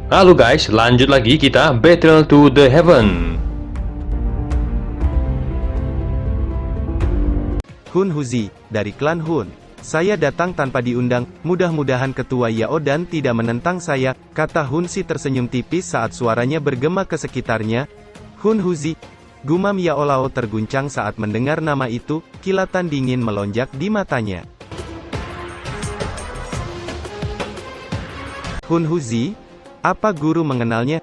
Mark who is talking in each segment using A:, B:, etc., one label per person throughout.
A: Halo guys, lanjut lagi kita Battle to the Heaven.
B: Hun Huzi, dari klan Hun. Saya datang tanpa diundang, mudah-mudahan ketua Yao Dan tidak menentang saya, kata Hun Si tersenyum tipis saat suaranya bergema ke sekitarnya. Hun Huzi, gumam Yao Lao terguncang saat mendengar nama itu, kilatan dingin melonjak di matanya. Hun Huzi? Apa guru mengenalnya?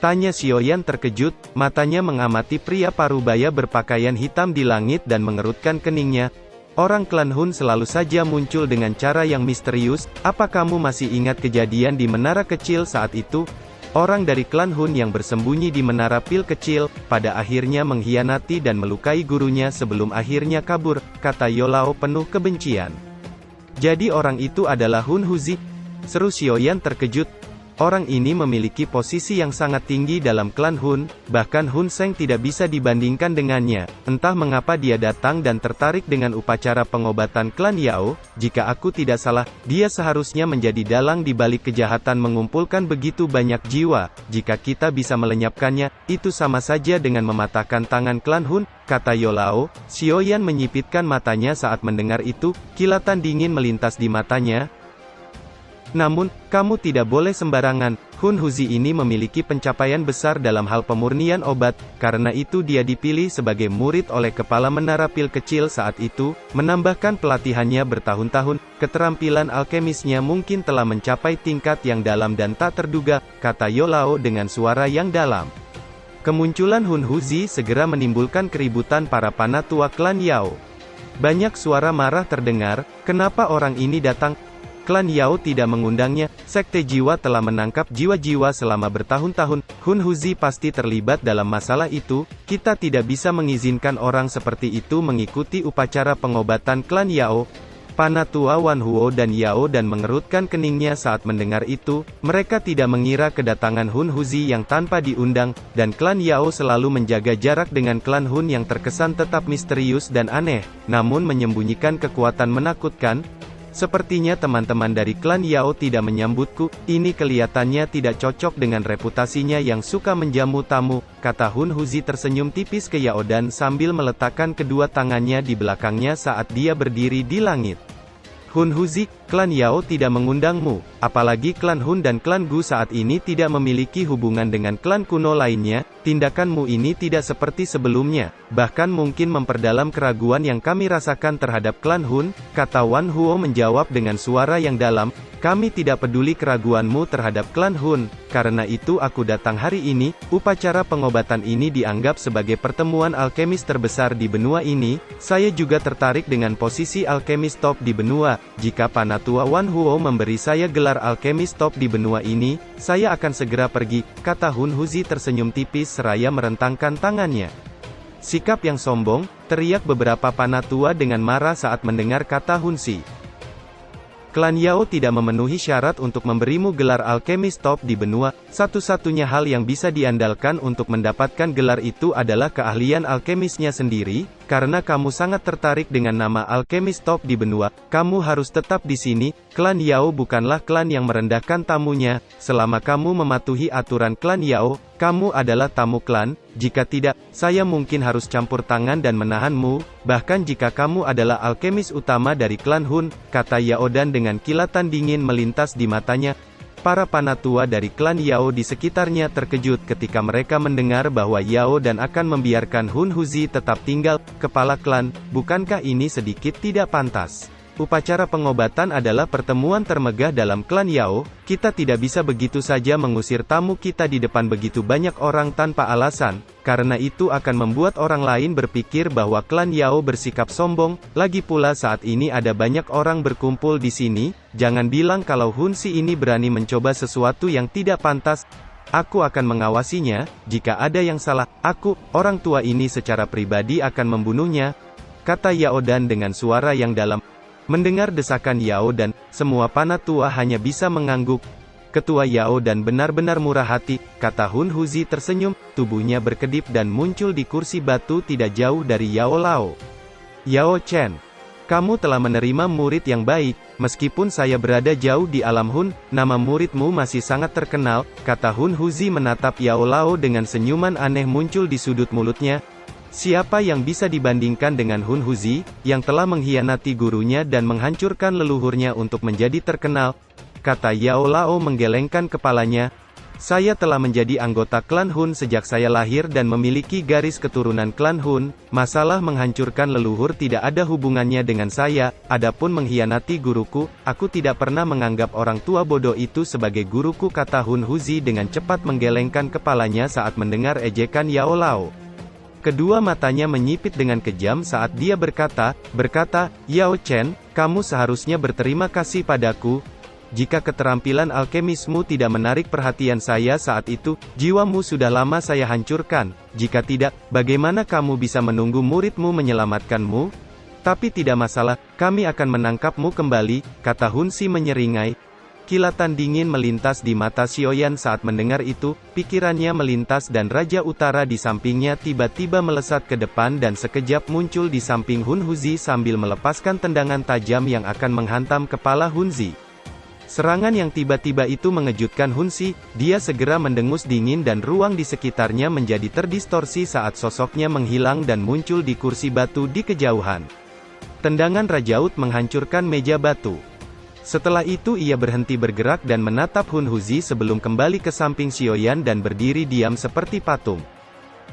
B: Tanya Xiaoyan terkejut, matanya mengamati pria parubaya berpakaian hitam di langit dan mengerutkan keningnya. Orang klan Hun selalu saja muncul dengan cara yang misterius, apa kamu masih ingat kejadian di menara kecil saat itu? Orang dari klan Hun yang bersembunyi di menara pil kecil, pada akhirnya mengkhianati dan melukai gurunya sebelum akhirnya kabur, kata Yolao penuh kebencian. Jadi orang itu adalah Hun Huzi? Seru Xiaoyan terkejut. Orang ini memiliki posisi yang sangat tinggi dalam klan Hun, bahkan Hun Seng tidak bisa dibandingkan dengannya. Entah mengapa dia datang dan tertarik dengan upacara pengobatan klan Yao. Jika aku tidak salah, dia seharusnya menjadi dalang di balik kejahatan mengumpulkan begitu banyak jiwa. Jika kita bisa melenyapkannya, itu sama saja dengan mematahkan tangan klan Hun, kata Yolao. Xiaoyan menyipitkan matanya saat mendengar itu, kilatan dingin melintas di matanya. Namun, kamu tidak boleh sembarangan. Hun Huzi ini memiliki pencapaian besar dalam hal pemurnian obat, karena itu dia dipilih sebagai murid oleh kepala menara pil kecil saat itu, menambahkan pelatihannya bertahun-tahun, keterampilan alkemisnya mungkin telah mencapai tingkat yang dalam dan tak terduga, kata Yolao dengan suara yang dalam. Kemunculan Hun Huzi segera menimbulkan keributan para panatua klan Yao. Banyak suara marah terdengar, kenapa orang ini datang? Klan Yao tidak mengundangnya, sekte jiwa telah menangkap jiwa-jiwa selama bertahun-tahun, Hun Huzi pasti terlibat dalam masalah itu, kita tidak bisa mengizinkan orang seperti itu mengikuti upacara pengobatan klan Yao. Panatua Wan Huo dan Yao Dan mengerutkan keningnya saat mendengar itu, mereka tidak mengira kedatangan Hun Huzi yang tanpa diundang, dan klan Yao selalu menjaga jarak dengan klan Hun yang terkesan tetap misterius dan aneh, namun menyembunyikan kekuatan menakutkan. Sepertinya teman-teman dari klan Yao tidak menyambutku, ini kelihatannya tidak cocok dengan reputasinya yang suka menjamu tamu, kata Hun Huzi tersenyum tipis ke Yao Dan sambil meletakkan kedua tangannya di belakangnya saat dia berdiri di langit. Hun Huzi, klan Yao tidak mengundangmu, apalagi klan Hun dan klan Gu saat ini tidak memiliki hubungan dengan klan kuno lainnya, tindakanmu ini tidak seperti sebelumnya, bahkan mungkin memperdalam keraguan yang kami rasakan terhadap klan Hun, kata Wan Huo menjawab dengan suara yang dalam, kami tidak peduli keraguanmu terhadap klan Hun, karena itu aku datang hari ini, upacara pengobatan ini dianggap sebagai pertemuan alkemis terbesar di benua ini, saya juga tertarik dengan posisi alkemis top di benua, jika Panatua Wan Huo memberi saya gelar alkemis top di benua ini, saya akan segera pergi, kata Hun Huzi tersenyum tipis seraya merentangkan tangannya. Sikap yang sombong, teriak beberapa panatua dengan marah saat mendengar kata Hun Si. Klan Yao tidak memenuhi syarat untuk memberimu gelar alkemis top di benua, satu-satunya hal yang bisa diandalkan untuk mendapatkan gelar itu adalah keahlian alkemisnya sendiri, karena kamu sangat tertarik dengan nama alkemis top di benua, kamu harus tetap di sini, klan Yao bukanlah klan yang merendahkan tamunya, selama kamu mematuhi aturan klan Yao, kamu adalah tamu klan, jika tidak, saya mungkin harus campur tangan dan menahanmu, bahkan jika kamu adalah alkemis utama dari klan Hun, kata Yao Dan dengan kilatan dingin melintas di matanya. Para panatua dari klan Yao di sekitarnya terkejut ketika mereka mendengar bahwa Yao Dan akan membiarkan Hun Huzi tetap tinggal, kepala klan, bukankah ini sedikit tidak pantas? Upacara pengobatan adalah pertemuan termegah dalam klan Yao, kita tidak bisa begitu saja mengusir tamu kita di depan begitu banyak orang tanpa alasan, karena itu akan membuat orang lain berpikir bahwa klan Yao bersikap sombong, lagi pula saat ini ada banyak orang berkumpul di sini, jangan bilang kalau Hun Si ini berani mencoba sesuatu yang tidak pantas, aku akan mengawasinya, jika ada yang salah, aku, orang tua ini secara pribadi akan membunuhnya, kata Yao Dan dengan suara yang dalam. Mendengar desakan Yao Dan, semua panatua hanya bisa mengangguk. Ketua Yao Dan benar-benar murah hati, kata Hun Huzi tersenyum, tubuhnya berkedip dan muncul di kursi batu tidak jauh dari Yao Lao. Yao Chen. Kamu telah menerima murid yang baik, meskipun saya berada jauh di alam Hun, nama muridmu masih sangat terkenal, kata Hun Huzi menatap Yao Lao dengan senyuman aneh muncul di sudut mulutnya. Siapa yang bisa dibandingkan dengan Hun Huzi, yang telah mengkhianati gurunya dan menghancurkan leluhurnya untuk menjadi terkenal, kata Yao Lao menggelengkan kepalanya. Saya telah menjadi anggota klan Hun sejak saya lahir dan memiliki garis keturunan klan Hun. Masalah menghancurkan leluhur tidak ada hubungannya dengan saya. Adapun mengkhianati guruku, aku tidak pernah menganggap orang tua bodoh itu sebagai guruku, kata Hun Huzi dengan cepat menggelengkan kepalanya saat mendengar ejekan Yao Lao. Kedua matanya menyipit dengan kejam saat dia berkata, Yao Chen, kamu seharusnya berterima kasih padaku. Jika keterampilan alkemismu tidak menarik perhatian saya saat itu, jiwamu sudah lama saya hancurkan. Jika tidak, bagaimana kamu bisa menunggu muridmu menyelamatkanmu? Tapi tidak masalah, kami akan menangkapmu kembali, kata Hun Si menyeringai. Kilatan dingin melintas di mata Xiaoyan saat mendengar itu, pikirannya melintas dan Raja Utara di sampingnya tiba-tiba melesat ke depan dan sekejap muncul di samping Hun Huzi sambil melepaskan tendangan tajam yang akan menghantam kepala Hun Zi. Serangan yang tiba-tiba itu mengejutkan Hun Si, dia segera mendengus dingin dan ruang di sekitarnya menjadi terdistorsi saat sosoknya menghilang dan muncul di kursi batu di kejauhan. Tendangan rajaut menghancurkan meja batu. Setelah itu ia berhenti bergerak dan menatap Hun Huzi sebelum kembali ke samping Xiaoyan dan berdiri diam seperti patung.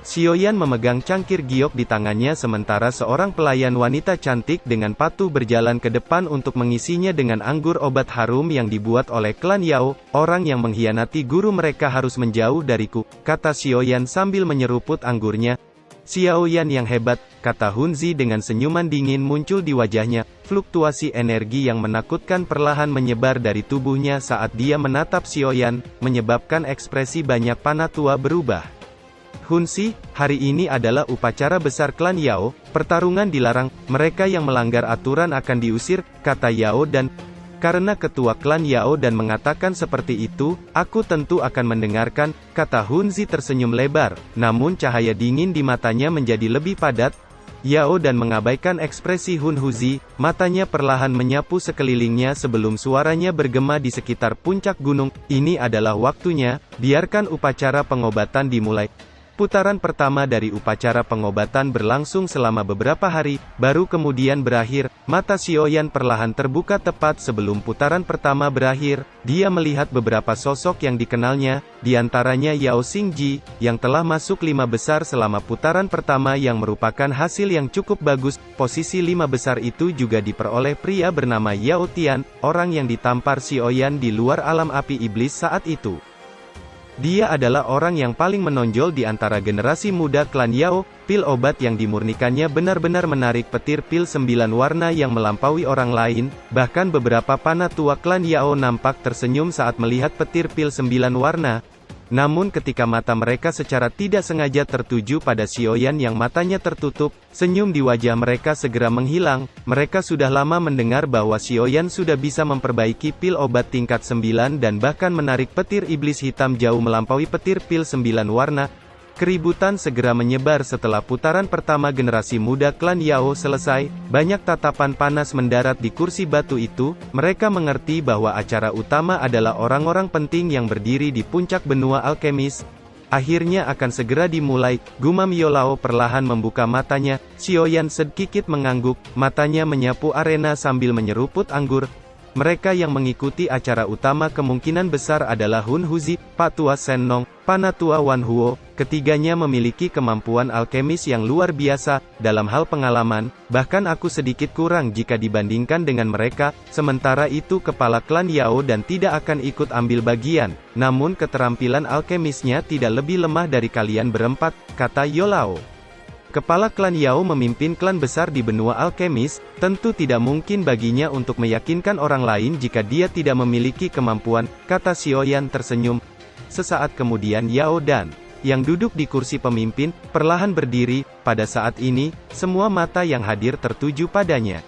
B: Xiaoyan memegang cangkir giok di tangannya sementara seorang pelayan wanita cantik dengan patuh berjalan ke depan untuk mengisinya dengan anggur obat harum yang dibuat oleh klan Yao. Orang yang mengkhianati guru mereka harus menjauh dariku, kata Xiaoyan sambil menyeruput anggurnya. Xiaoyan yang hebat, kata Hun Zi dengan senyuman dingin muncul di wajahnya. Fluktuasi energi yang menakutkan perlahan menyebar dari tubuhnya saat dia menatap Xiaoyan, menyebabkan ekspresi banyak panah tua berubah. Hun Si, hari ini adalah upacara besar klan Yao, pertarungan dilarang, mereka yang melanggar aturan akan diusir, kata Yao dan, karena ketua klan Yao dan mengatakan seperti itu, aku tentu akan mendengarkan, kata Hun Si tersenyum lebar, namun cahaya dingin di matanya menjadi lebih padat. Yao dan mengabaikan ekspresi Hun Huzi, matanya perlahan menyapu sekelilingnya sebelum suaranya bergema di sekitar puncak gunung, ini adalah waktunya, biarkan upacara pengobatan dimulai. Putaran pertama dari upacara pengobatan berlangsung selama beberapa hari, baru kemudian berakhir. Mata Xiaoyan perlahan terbuka tepat sebelum putaran pertama berakhir. Dia melihat beberapa sosok yang dikenalnya, di antaranya Yao Xingji, yang telah masuk 5 besar selama putaran pertama yang merupakan hasil yang cukup bagus. Posisi 5 besar itu juga diperoleh pria bernama Yao Tian, orang yang ditampar Xiaoyan di luar alam api iblis saat itu. Dia adalah orang yang paling menonjol di antara generasi muda klan Yao. Pil obat yang dimurnikannya benar-benar menarik petir pil 9 warna yang melampaui orang lain, bahkan beberapa panah tua klan Yao nampak tersenyum saat melihat petir pil 9 warna. Namun ketika mata mereka secara tidak sengaja tertuju pada Xiaoyan yang matanya tertutup, senyum di wajah mereka segera menghilang. Mereka sudah lama mendengar bahwa Xiaoyan sudah bisa memperbaiki pil obat tingkat 9 dan bahkan menarik petir iblis hitam jauh melampaui petir pil 9 warna. Keributan segera menyebar setelah putaran pertama generasi muda klan Yao selesai. Banyak tatapan panas mendarat di kursi batu itu. Mereka mengerti bahwa acara utama adalah orang-orang penting yang berdiri di puncak benua alkemis. Akhirnya akan segera dimulai, gumam Yao Lao perlahan membuka matanya. Xiaoyan sedikit mengangguk, matanya menyapu arena sambil menyeruput anggur. Mereka yang mengikuti acara utama kemungkinan besar adalah Hun Huzi, Pak Tua Shen Nong, Panatua Wan Huo. Ketiganya memiliki kemampuan alkemis yang luar biasa, dalam hal pengalaman, bahkan aku sedikit kurang jika dibandingkan dengan mereka. Sementara itu kepala klan Yao dan tidak akan ikut ambil bagian, namun keterampilan alkemisnya tidak lebih lemah dari kalian berempat, kata Yao Lao. Kepala klan Yao memimpin klan besar di benua alkemis, tentu tidak mungkin baginya untuk meyakinkan orang lain jika dia tidak memiliki kemampuan, kata Xiaoyan tersenyum. Sesaat kemudian Yao Dan, yang duduk di kursi pemimpin, perlahan berdiri. Pada saat ini, semua mata yang hadir tertuju padanya.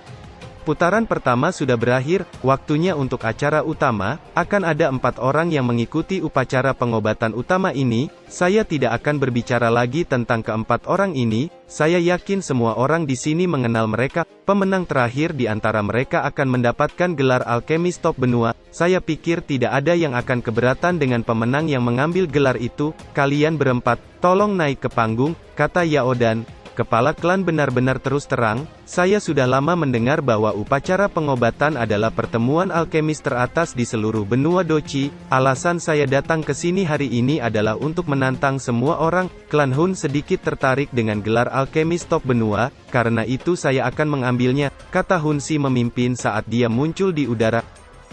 B: Putaran pertama sudah berakhir, waktunya untuk acara utama. Akan ada 4 orang yang mengikuti upacara pengobatan utama ini. Saya tidak akan berbicara lagi tentang keempat orang ini. Saya yakin semua orang di sini mengenal mereka. Pemenang terakhir di antara mereka akan mendapatkan gelar alkemis top benua. Saya pikir tidak ada yang akan keberatan dengan pemenang yang mengambil gelar itu. Kalian berempat, tolong naik ke panggung, kata Yao Dan. Kepala klan benar-benar terus terang. Saya sudah lama mendengar bahwa upacara pengobatan adalah pertemuan alkemis teratas di seluruh benua Dochi. Alasan saya datang ke sini hari ini adalah untuk menantang semua orang. Klan Hun sedikit tertarik dengan gelar alkemis top benua, karena itu saya akan mengambilnya, kata Hun Si memimpin saat dia muncul di udara.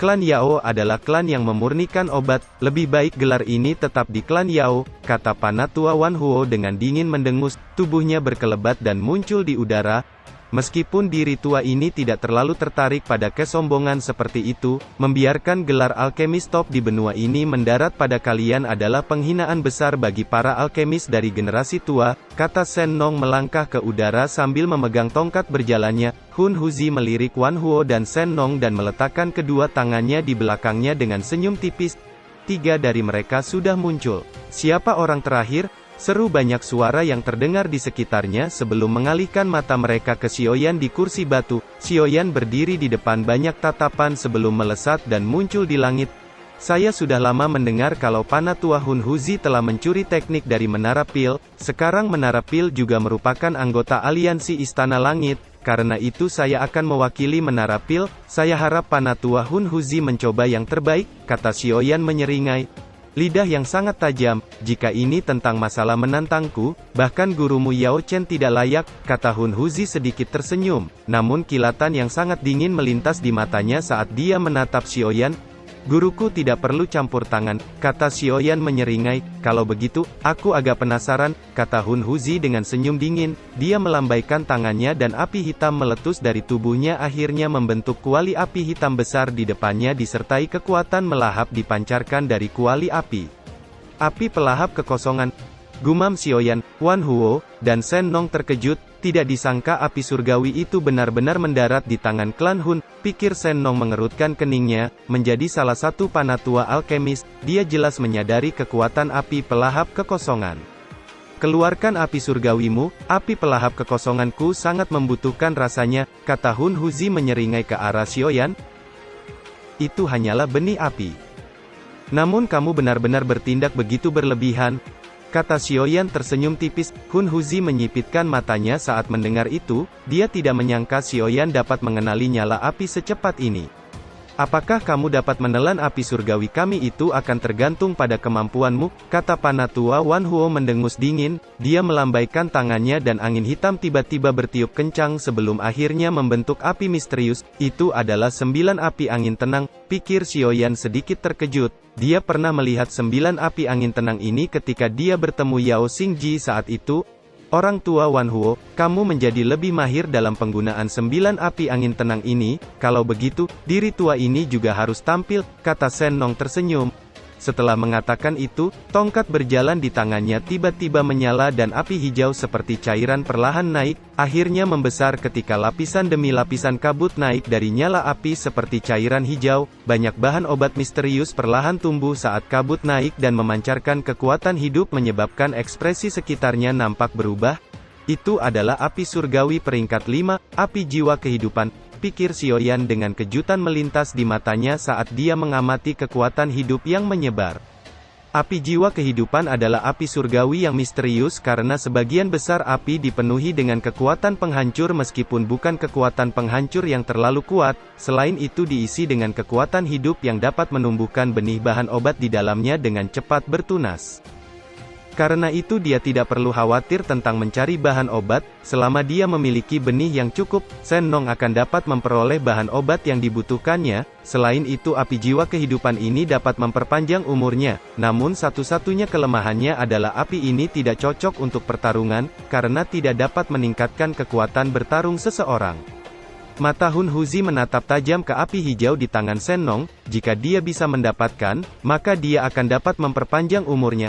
B: Klan Yao adalah klan yang memurnikan obat, lebih baik gelar ini tetap di klan Yao, kata Panatua Wan Huo dengan dingin mendengus, tubuhnya berkelebat dan muncul di udara. Meskipun diri tua ini tidak terlalu tertarik pada kesombongan seperti itu, membiarkan gelar alkemis top di benua ini mendarat pada kalian adalah penghinaan besar bagi para alkemis dari generasi tua, kata Shen Nong melangkah ke udara sambil memegang tongkat berjalannya. Hun Huzi melirik Wan Huo dan Shen Nong dan meletakkan kedua tangannya di belakangnya dengan senyum tipis. 3 dari mereka sudah muncul. Siapa orang terakhir? Seru banyak suara yang terdengar di sekitarnya sebelum mengalihkan mata mereka ke Xiaoyan di kursi batu. Xiaoyan berdiri di depan banyak tatapan sebelum melesat dan muncul di langit. Saya sudah lama mendengar kalau Panatua Hun Huzi telah mencuri teknik dari Menara Pil. Sekarang Menara Pil juga merupakan anggota aliansi Istana Langit. Karena itu saya akan mewakili Menara Pil. Saya harap Panatua Hun Huzi mencoba yang terbaik, kata Xiaoyan menyeringai. Lidah yang sangat tajam, jika ini tentang masalah menantangku, bahkan gurumu Yao Chen tidak layak, kata Hun Huzi sedikit tersenyum, namun kilatan yang sangat dingin melintas di matanya saat dia menatap Xiaoyan. Guruku tidak perlu campur tangan, kata Xiaoyan menyeringai. Kalau begitu, aku agak penasaran, kata Hun Huzi dengan senyum dingin. Dia melambaikan tangannya dan api hitam meletus dari tubuhnya akhirnya membentuk kuali api hitam besar di depannya disertai kekuatan melahap dipancarkan dari kuali api. Api pelahap kekosongan. Gumam Xiaoyan, Wan Huo, dan Shen Nong terkejut. Tidak disangka api surgawi itu benar-benar mendarat di tangan klan Hun. Pikir Shen Nong mengerutkan keningnya. Menjadi salah satu panatua alkemis, dia jelas menyadari kekuatan api pelahap kekosongan. Keluarkan api surgawimu, api pelahap kekosonganku sangat membutuhkan rasanya, kata Hun Huzi menyeringai ke arah Xiaoyan. Itu hanyalah benih api. Namun kamu benar-benar bertindak begitu berlebihan, kata Xiaoyan tersenyum tipis. Hun Huzi menyipitkan matanya saat mendengar itu. Dia tidak menyangka Xiaoyan dapat mengenali nyala api secepat ini. Apakah kamu dapat menelan api surgawi kami? Itu akan tergantung pada kemampuanmu, kata Panatua Wan Huo mendengus dingin. Dia melambaikan tangannya dan angin hitam tiba-tiba bertiup kencang sebelum akhirnya membentuk api misterius. Itu adalah 9 api angin tenang, pikir Xiaoyan sedikit terkejut. Dia pernah melihat 9 api angin tenang ini ketika dia bertemu Yao Xingji saat itu. Orang tua Wan Huo, kamu menjadi lebih mahir dalam penggunaan 9 api angin tenang ini. Kalau begitu, diri tua ini juga harus tampil, kata Shen Nong tersenyum. Setelah mengatakan itu, tongkat berjalan di tangannya tiba-tiba menyala dan api hijau seperti cairan perlahan naik, akhirnya membesar ketika lapisan demi lapisan kabut naik dari nyala api seperti cairan hijau. Banyak bahan obat misterius perlahan tumbuh saat kabut naik dan memancarkan kekuatan hidup menyebabkan ekspresi sekitarnya nampak berubah. Itu adalah api surgawi peringkat 5, api jiwa kehidupan, pikir Xiaoyan dengan kejutan melintas di matanya saat dia mengamati kekuatan hidup yang menyebar. Api jiwa kehidupan adalah api surgawi yang misterius karena sebagian besar api dipenuhi dengan kekuatan penghancur meskipun bukan kekuatan penghancur yang terlalu kuat. Selain itu diisi dengan kekuatan hidup yang dapat menumbuhkan benih bahan obat di dalamnya dengan cepat bertunas. Karena itu dia tidak perlu khawatir tentang mencari bahan obat, selama dia memiliki benih yang cukup, Shen Nong akan dapat memperoleh bahan obat yang dibutuhkannya. Selain itu api jiwa kehidupan ini dapat memperpanjang umurnya, namun satu-satunya kelemahannya adalah api ini tidak cocok untuk pertarungan, karena tidak dapat meningkatkan kekuatan bertarung seseorang. Mata Hun Huzi menatap tajam ke api hijau di tangan Shen Nong. Jika dia bisa mendapatkan, maka dia akan dapat memperpanjang umurnya.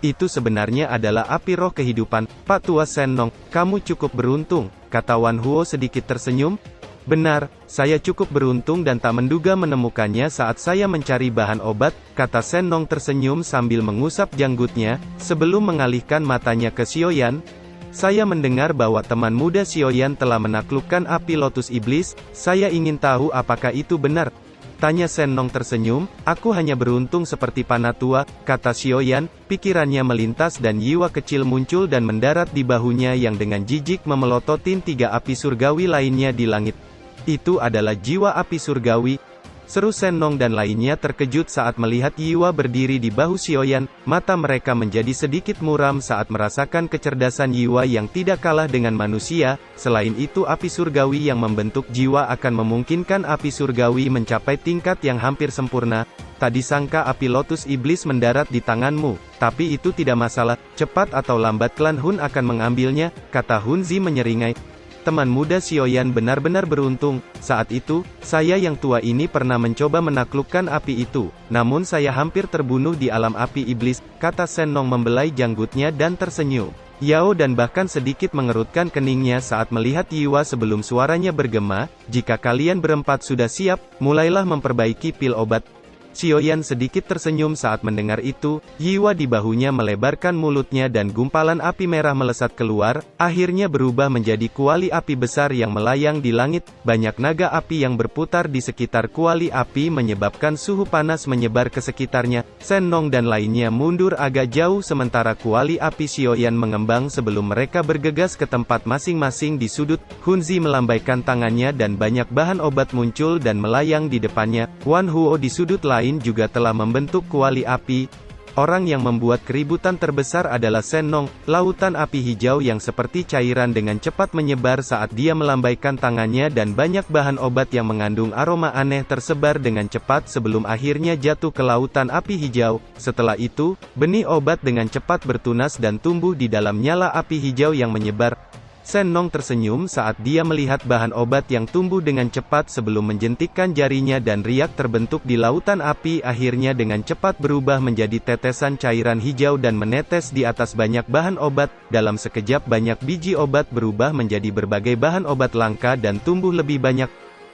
B: Itu sebenarnya adalah api roh kehidupan, Pak Tua Shen Nong. Kamu cukup beruntung, kata Wan Huo sedikit tersenyum. Benar, saya cukup beruntung dan tak menduga menemukannya saat saya mencari bahan obat, kata Shen Nong tersenyum sambil mengusap janggutnya, sebelum mengalihkan matanya ke Xiaoyan. Saya mendengar bahwa teman muda Xiaoyan telah menaklukkan api lotus iblis, saya ingin tahu apakah itu benar. Tanya Shen Nong tersenyum, aku hanya beruntung seperti Panatua, kata Xiaoyan, pikirannya melintas dan jiwa kecil muncul dan mendarat di bahunya yang dengan jijik memelototin 3 api surgawi lainnya di langit. Itu adalah jiwa api surgawi. Seru Shen Nong dan lainnya terkejut saat melihat Yiwa berdiri di bahu Xiaoyan, mata mereka menjadi sedikit muram saat merasakan kecerdasan Yiwa yang tidak kalah dengan manusia. Selain itu api surgawi yang membentuk jiwa akan memungkinkan api surgawi mencapai tingkat yang hampir sempurna. Tak disangka api lotus iblis mendarat di tanganmu, tapi itu tidak masalah, cepat atau lambat klan Hun akan mengambilnya, kata Hun Zi menyeringai. Teman muda Xiaoyan benar-benar beruntung, saat itu, saya yang tua ini pernah mencoba menaklukkan api itu, namun saya hampir terbunuh di alam api iblis, kata Shen Nong membelai janggutnya dan tersenyum. Yao dan bahkan sedikit mengerutkan keningnya saat melihat Yiwa sebelum suaranya bergema, jika kalian berempat sudah siap, mulailah memperbaiki pil obat. Xiaoyan sedikit tersenyum saat mendengar itu, Yiwa di bahunya melebarkan mulutnya dan gumpalan api merah melesat keluar, akhirnya berubah menjadi kuali api besar yang melayang di langit, banyak naga api yang berputar di sekitar kuali api menyebabkan suhu panas menyebar ke sekitarnya, Shen Nong dan lainnya mundur agak jauh sementara kuali api Xiaoyan mengembang sebelum mereka bergegas ke tempat masing-masing di sudut, Hun Zi melambaikan tangannya dan banyak bahan obat muncul dan melayang di depannya, Wan Huo di sudut lain juga telah membentuk kuali api. Orang yang membuat keributan terbesar adalah Shen Nong, lautan api hijau yang seperti cairan dengan cepat menyebar saat dia melambaikan tangannya dan banyak bahan obat yang mengandung aroma aneh tersebar dengan cepat sebelum akhirnya jatuh ke lautan api hijau. Setelah itu, benih obat dengan cepat bertunas dan tumbuh di dalam nyala api hijau yang menyebar. Shen Nong tersenyum saat dia melihat bahan obat yang tumbuh dengan cepat sebelum menjentikkan jarinya dan riak terbentuk di lautan api akhirnya dengan cepat berubah menjadi tetesan cairan hijau dan menetes di atas banyak bahan obat. Dalam sekejap banyak biji obat berubah menjadi berbagai bahan obat langka dan tumbuh lebih banyak.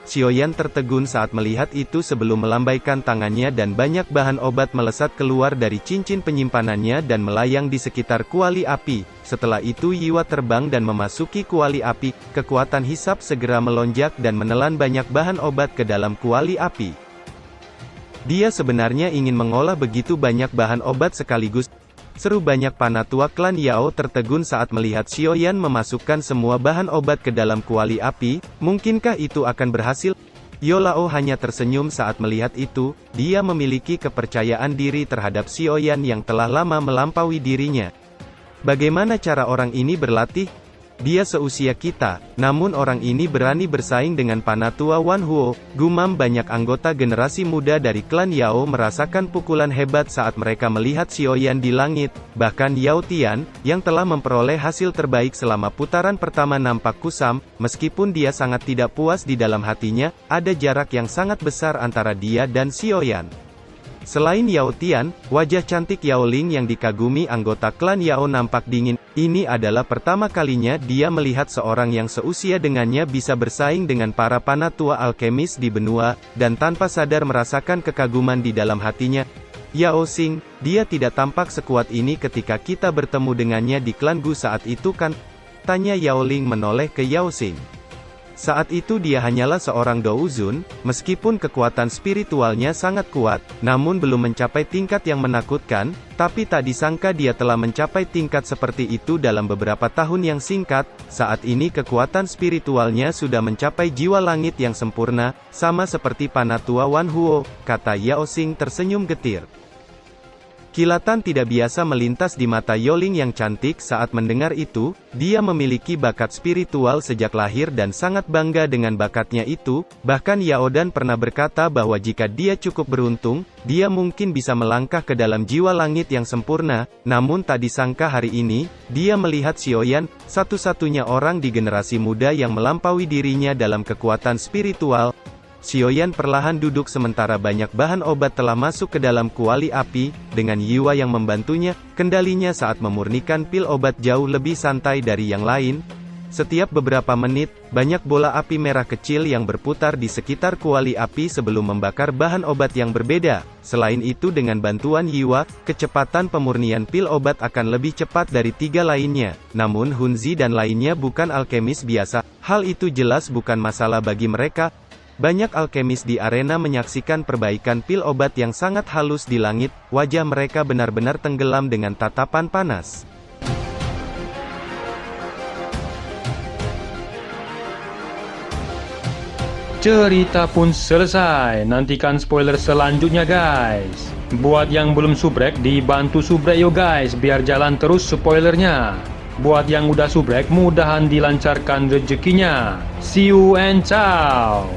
B: Xiaoyan tertegun saat melihat itu sebelum melambaikan tangannya dan banyak bahan obat melesat keluar dari cincin penyimpanannya dan melayang di sekitar kuali api. Setelah itu Yiwa terbang dan memasuki kuali api, kekuatan hisap segera melonjak dan menelan banyak bahan obat ke dalam kuali api. Dia sebenarnya ingin mengolah begitu banyak bahan obat sekaligus. Seru banyak Panatua klan Yao tertegun saat melihat Xiaoyan memasukkan semua bahan obat ke dalam kuali api, mungkinkah itu akan berhasil? Yolao hanya tersenyum saat melihat itu, dia memiliki kepercayaan diri terhadap Xiaoyan yang telah lama melampaui dirinya. Bagaimana cara orang ini berlatih? Dia seusia kita, namun orang ini berani bersaing dengan Panatua Wan Huo, gumam banyak anggota generasi muda dari klan Yao merasakan pukulan hebat saat mereka melihat Xiaoyan di langit, bahkan Yao Tian, yang telah memperoleh hasil terbaik selama putaran pertama nampak kusam, meskipun dia sangat tidak puas di dalam hatinya, ada jarak yang sangat besar antara dia dan Xiaoyan. Selain Yao Tian, wajah cantik Yao Ling yang dikagumi anggota klan Yao nampak dingin. Ini adalah pertama kalinya dia melihat seorang yang seusia dengannya bisa bersaing dengan para panatua alkemis di benua, dan tanpa sadar merasakan kekaguman di dalam hatinya. Yao Xing, dia tidak tampak sekuat ini ketika kita bertemu dengannya di klan Gu saat itu kan? Tanya Yao Ling menoleh ke Yao Xing. Saat itu dia hanyalah seorang douzun, meskipun kekuatan spiritualnya sangat kuat, namun belum mencapai tingkat yang menakutkan, tapi tak disangka dia telah mencapai tingkat seperti itu dalam beberapa tahun yang singkat. Saat ini kekuatan spiritualnya sudah mencapai jiwa langit yang sempurna, sama seperti Panatua Wan Huo, kata Yao Xing tersenyum getir. Kilatan tidak biasa melintas di mata Yoling yang cantik saat mendengar itu, dia memiliki bakat spiritual sejak lahir dan sangat bangga dengan bakatnya itu, bahkan Yaodan pernah berkata bahwa jika dia cukup beruntung, dia mungkin bisa melangkah ke dalam jiwa langit yang sempurna, namun tak disangka hari ini, dia melihat Xiaoyan, satu-satunya orang di generasi muda yang melampaui dirinya dalam kekuatan spiritual. Xiaoyan perlahan duduk sementara banyak bahan obat telah masuk ke dalam kuali api, dengan Yiwa yang membantunya, kendalinya saat memurnikan pil obat jauh lebih santai dari yang lain. Setiap beberapa menit, banyak bola api merah kecil yang berputar di sekitar kuali api sebelum membakar bahan obat yang berbeda. Selain itu dengan bantuan Yiwa, kecepatan pemurnian pil obat akan lebih cepat dari 3 lainnya. Namun Hunzi dan lainnya bukan alkemis biasa. Hal itu jelas bukan masalah bagi mereka. Banyak alkemis di arena menyaksikan perbaikan pil obat yang sangat halus di langit. Wajah mereka benar-benar tenggelam dengan tatapan panas.
A: Cerita pun selesai, nantikan spoiler selanjutnya guys. Buat yang belum subrek, dibantu subrek yo guys, biar jalan terus spoilernya. Buat yang udah subrek, mudahan dilancarkan rezekinya. See you and ciao.